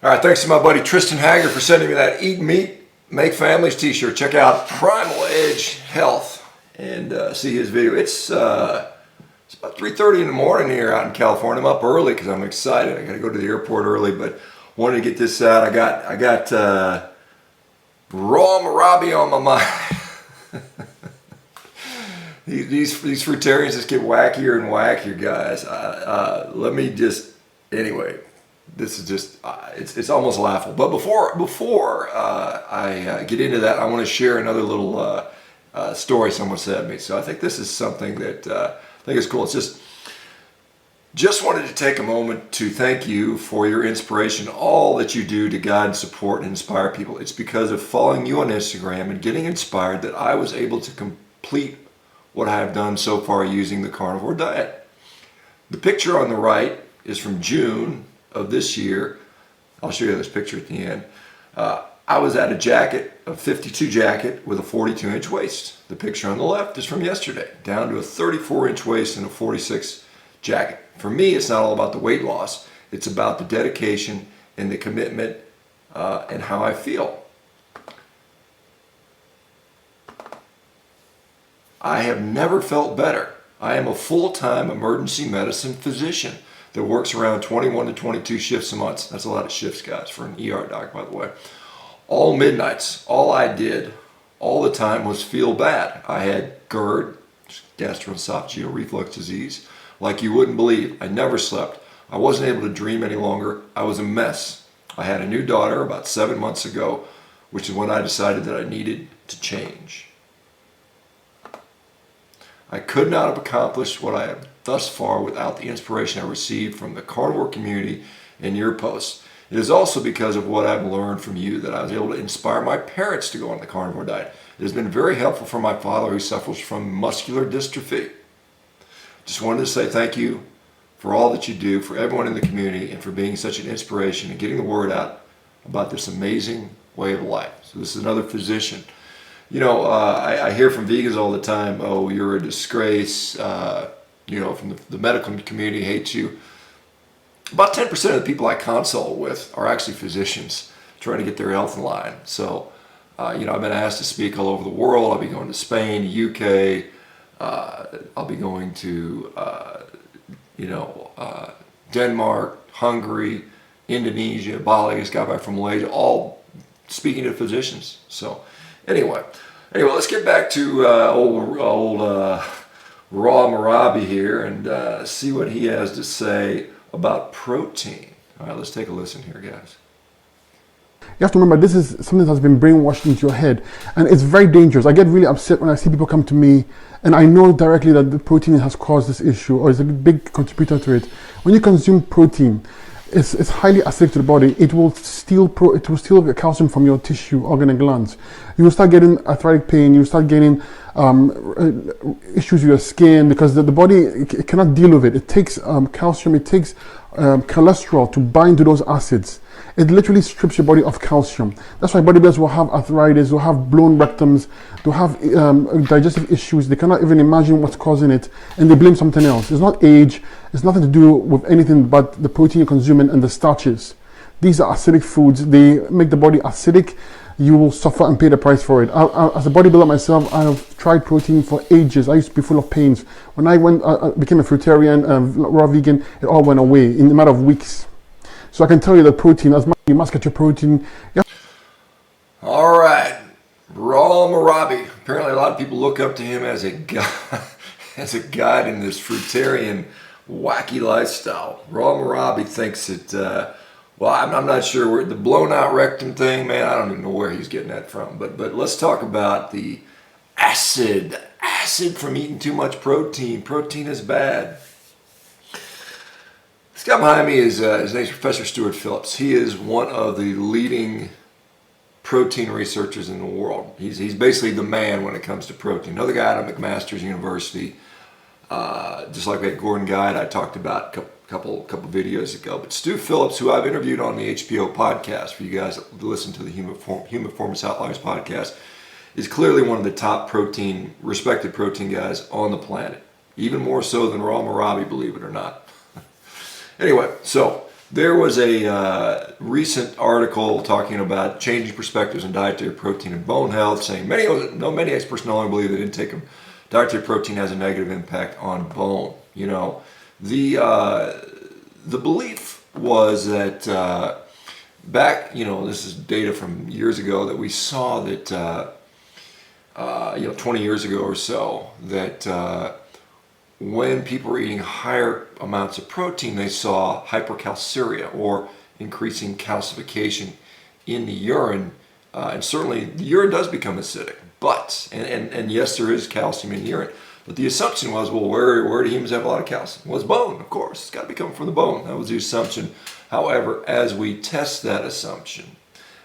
All right, thanks to my buddy Tristan Hager for sending me that Eat Meat, Make Families t-shirt. Check out Primal Edge Health and see his video. It's about 3:30 in the morning here out in California. I'm up early because I'm excited. I got to go to the airport early, but wanted to get this out. I got raw Marabi on my mind. These fruitarians just get wackier and wackier, guys. Let me just, anyway, this is just, it's almost laughable. But before I get into that, I want to share another little story someone sent me. So I think this is something that I think is cool. It's just wanted to take a moment to thank you for your inspiration, all that you do to guide, support, and inspire people. It's because of following you on Instagram and getting inspired that I was able to complete what I have done so far using the Carnivore Diet. The picture on the right is from June of this year. I'll show you this picture at the end. I was at a 52 jacket with a 42-inch waist. The picture on the left is from yesterday, down to a 34-inch waist and a 46 jacket. For me, it's not all about the weight loss. It's about the dedication and the commitment and how I feel. I have never felt better. I am a full-time emergency medicine physician that works around 21 to 22 shifts a month. That's a lot of shifts, guys, for an ER doc, by the way. All midnights, all I did, all the time was feel bad. I had GERD, gastroesophageal reflux disease, like you wouldn't believe. I never slept. I wasn't able to dream any longer. I was a mess. I had a new daughter about 7 months ago, which is when I decided that I needed to change. I could not have accomplished what I have thus far without the inspiration I received from the carnivore community and your posts. It is also because of what I've learned from you that I was able to inspire my parents to go on the carnivore diet. It has been very helpful for my father who suffers from muscular dystrophy. Just wanted to say thank you for all that you do, for everyone in the community, and for being such an inspiration and getting the word out about this amazing way of life. So this is another physician. You know, I hear from vegans all the time, oh, you're a disgrace, from the medical community hates you. About 10% of the people I consult with are actually physicians trying to get their health in line. So, I've been asked to speak all over the world. I'll be going to Spain, UK, I'll be going to, Denmark, Hungary, Indonesia, Bali, I just got back from Malaysia, all speaking to physicians. So, Anyway, let's get back to old Raw Marabi here and see what he has to say about protein. All right, let's take a listen here, guys. You have to remember, this is something that has been brainwashed into your head, and it's very dangerous. I get really upset when I see people come to me and I know directly that the protein has caused this issue or is a big contributor to it. When you consume protein, it's highly acidic to the body. It will steal the calcium from your tissue, organ, and glands. You will start getting arthritic pain. You will start getting issues with your skin because the body it cannot deal with it. It takes calcium. It takes cholesterol to bind to those acids. It literally strips your body of calcium. That's why bodybuilders will have arthritis, will have blown rectums, they'll have digestive issues. They cannot even imagine what's causing it, and they blame something else. It's not age. It's nothing to do with anything but the protein you're consuming and the starches. These are acidic foods. They make the body acidic. You will suffer and pay the price for it. As a bodybuilder myself, I have tried protein for ages. I used to be full of pains. When I became a fruitarian, raw vegan, it all went away in a matter of weeks. So I can tell you that protein, you must get your protein. All right, Raw Marabi. Apparently a lot of people look up to him as a guide in this fruitarian wacky lifestyle. Raw Marabi thinks that, I'm not sure where the blown out rectum thing, man, I don't even know where he's getting that from. But let's talk about the acid from eating too much protein. Protein is bad. This guy behind me is his name's Professor Stu Philips. He is one of the leading protein researchers in the world. He's basically the man when it comes to protein. Another guy out of McMaster's University, just like that Gordon Guide I talked about a couple videos ago. But Stu Philips, who I've interviewed on the HPO podcast for you guys that listen to the Human Performance Outliers podcast, is clearly one of the top respected protein guys on the planet. Even more so than Raw Marabi, believe it or not. Anyway, so There was a recent article talking about changing perspectives on dietary protein and bone health, saying many experts no longer believe that intake of dietary protein has a negative impact on bone. You know, the belief was that back, this is data from years ago, that we saw that 20 years ago or so, that when people were eating higher amounts of protein, they saw hypercalciuria, or increasing calcification in the urine. And certainly the urine does become acidic, but, and yes, there is calcium in urine, but the assumption was, well, where do humans have a lot of calcium? Well, it's bone, of course. It's got to be coming from the bone. That was the assumption. However, as we test that assumption,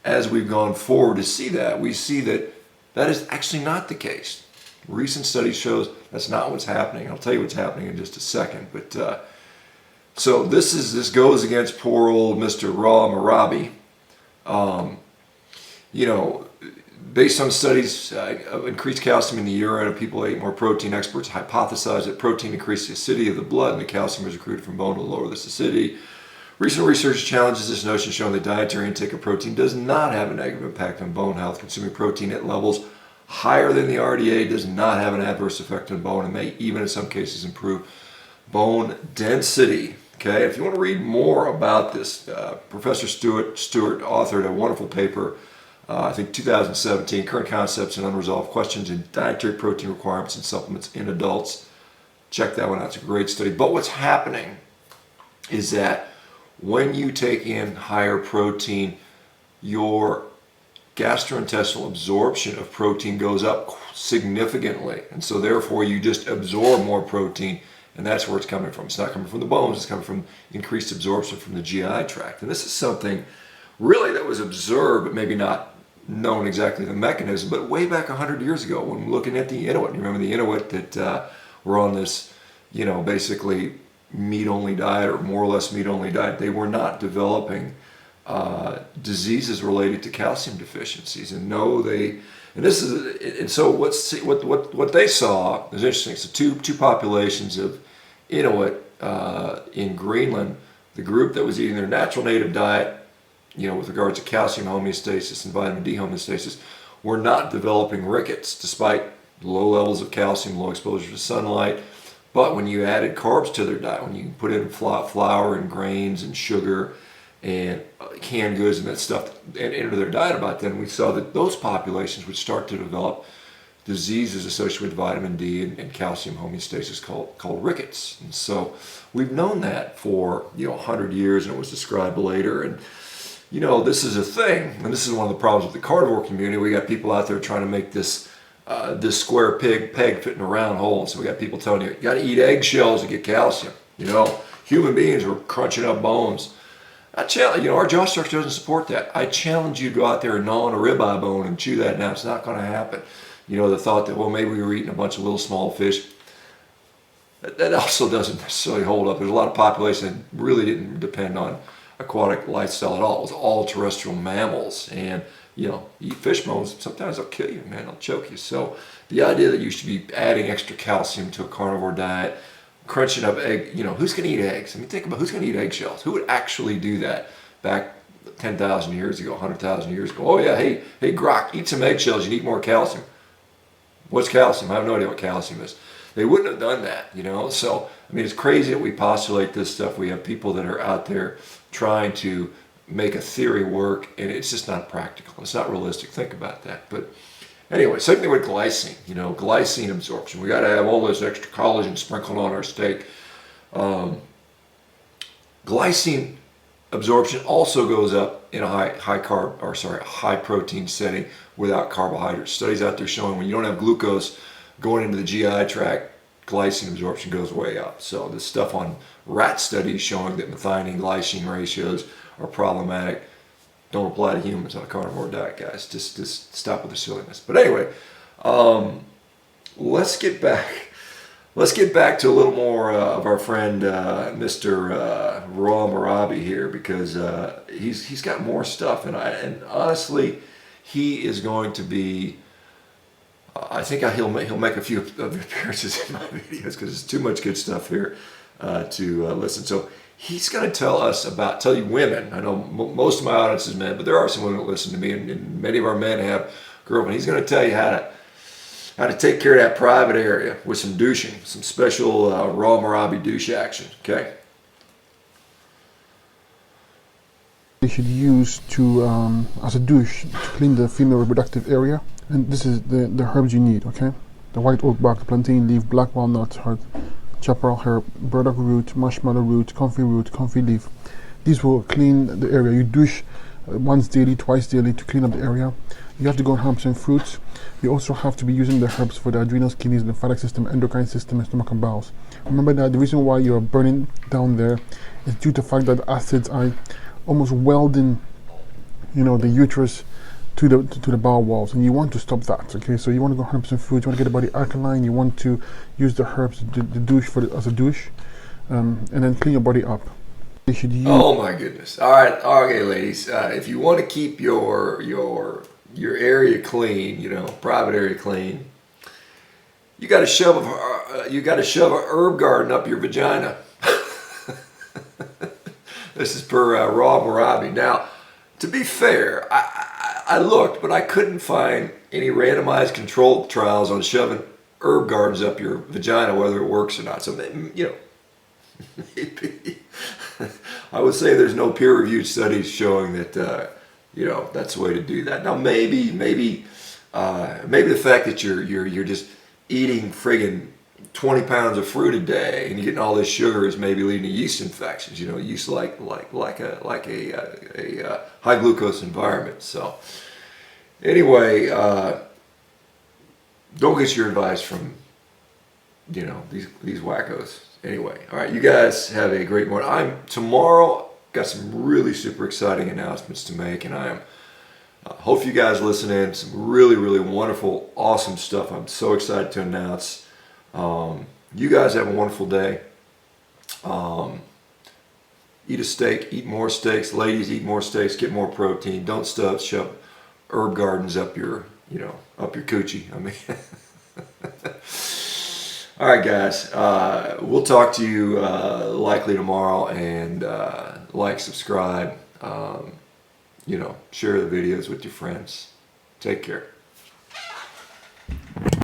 as we've gone forward to see that, we see that that is actually not the case. Recent study shows that's not what's happening. I'll tell you what's happening in just a second. But so this goes against poor old Mr. Raw Marabi. Based on studies of increased calcium in the urine of people who ate more protein, experts hypothesized that protein increased the acidity of the blood, and the calcium was recruited from bone to lower this acidity. Recent research challenges this notion, showing that dietary intake of protein does not have a negative impact on bone health. Consuming protein at levels higher than the RDA does not have an adverse effect on bone, and may even in some cases improve bone density. Okay, if you want to read more about this, Professor Stewart authored a wonderful paper, I think 2017, Current Concepts and Unresolved Questions in Dietary Protein Requirements and Supplements in Adults. Check that one out. It's a great study. But what's happening is that when you take in higher protein, your gastrointestinal absorption of protein goes up significantly, and so therefore you just absorb more protein, and that's where it's coming from. It's not coming from the bones, it's coming from increased absorption from the GI tract. And this is something really that was observed, but maybe not known exactly the mechanism, but way back 100 years ago when looking at the Inuit. You remember the Inuit that were on this, basically meat-only diet, or more or less meat-only diet. They were not developing diseases related to calcium deficiencies, and so what they saw is interesting. So two populations of Inuit in Greenland, the group that was eating their natural native diet, with regards to calcium homeostasis and vitamin D homeostasis, were not developing rickets despite low levels of calcium, low exposure to sunlight. But when you added carbs to their diet, when you put in flour and grains and sugar and canned goods and that stuff into their diet about then, we saw that those populations would start to develop diseases associated with vitamin D and calcium homeostasis called rickets. And so we've known that for 100 years, and it was described later. And this is a thing, and this is one of the problems with the carnivore community. We got people out there trying to make this square peg fit in a round hole. So we got people telling you got to eat eggshells to get calcium. Human beings are crunching up bones. I challenge, our jaw structure doesn't support that. I challenge you to go out there and gnaw on a ribeye bone and chew that. Now, it's not going to happen. The thought that, well, maybe we were eating a bunch of little small fish, that also doesn't necessarily hold up. There's a lot of population that really didn't depend on aquatic lifestyle at all. It was all terrestrial mammals, and you eat fish bones, sometimes they'll kill you, man, they'll choke you. So the idea that you should be adding extra calcium to a carnivore diet, crunching up egg, who's going to eat eggs? I mean, think about who's going to eat eggshells. Who would actually do that back 10,000 years ago, 100,000 years ago? Oh yeah, hey Grok, eat some eggshells, you need more calcium. What's calcium? I have no idea what calcium is. They wouldn't have done that, So, I mean, it's crazy that we postulate this stuff. We have people that are out there trying to make a theory work, and it's just not practical. It's not realistic. Think about that. But anyway, same thing with glycine. Glycine absorption. We got to have all this extra collagen sprinkled on our steak. Glycine absorption also goes up in a high protein setting without carbohydrates. Studies out there showing when you don't have glucose going into the GI tract, glycine absorption goes way up. So this stuff on rat studies showing that methionine glycine ratios are problematic don't apply to humans on a carnivore diet, guys. Just stop with the silliness. But anyway, let's get back to a little more of our friend Mr. Raw Marabi here, because he's got more stuff, and honestly, he is going to be. I think he'll make a few appearances in my videos because there's too much good stuff here to listen. So He's going to tell you women. I know most of my audience is men, but there are some women that listen to me, and many of our men have girlfriends. He's going to tell you how to take care of that private area with some douching, some special raw Marabi douche action. Okay. You should use to as a douche to clean the female reproductive area, and this is the herbs you need. Okay, the white oak bark, the plantain leaf, black walnut heart, chaparral herb, burdock root, marshmallow root, comfrey leaf. These will clean the area. You douche once daily, twice daily to clean up the area. You have to go on herbs and fruits. You also have to be using the herbs for the adrenals, kidneys, lymphatic system, endocrine system, and stomach and bowels. Remember that the reason why you're burning down there is due to the fact that acids are almost welding, the uterus to the bowel walls, and you want to stop that. Okay, so you want to go 100% fruits. You want to get the body alkaline. You want to use the herbs, the douche as a douche, and then clean your body up. You should use. Oh my goodness! All right, okay, ladies. If you want to keep your area clean, private area clean, you got to shove a herb garden up your vagina. This is per Raw Marabi. Now, to be fair, I looked, but I couldn't find any randomized controlled trials on shoving herb gardens up your vagina, whether it works or not. So, maybe, I would say there's no peer-reviewed studies showing that, that's the way to do that. Now, maybe the fact that you're just eating friggin' 20 pounds of fruit a day and you're getting all this sugar is maybe leading to yeast infections. Yeast like a high glucose environment. So anyway, don't get your advice from these wackos. Anyway, all right, you guys have a great morning. Tomorrow got some really super exciting announcements to make, and I am hope you guys listen in. Some really, really wonderful, awesome stuff. I'm so excited to announce. You guys have a wonderful day. Eat a steak, eat more steaks. Ladies, eat more steaks, get more protein. Don't shove herb gardens up your coochie. I mean, all right, guys. We'll talk to you likely tomorrow, and subscribe, share the videos with your friends. Take care.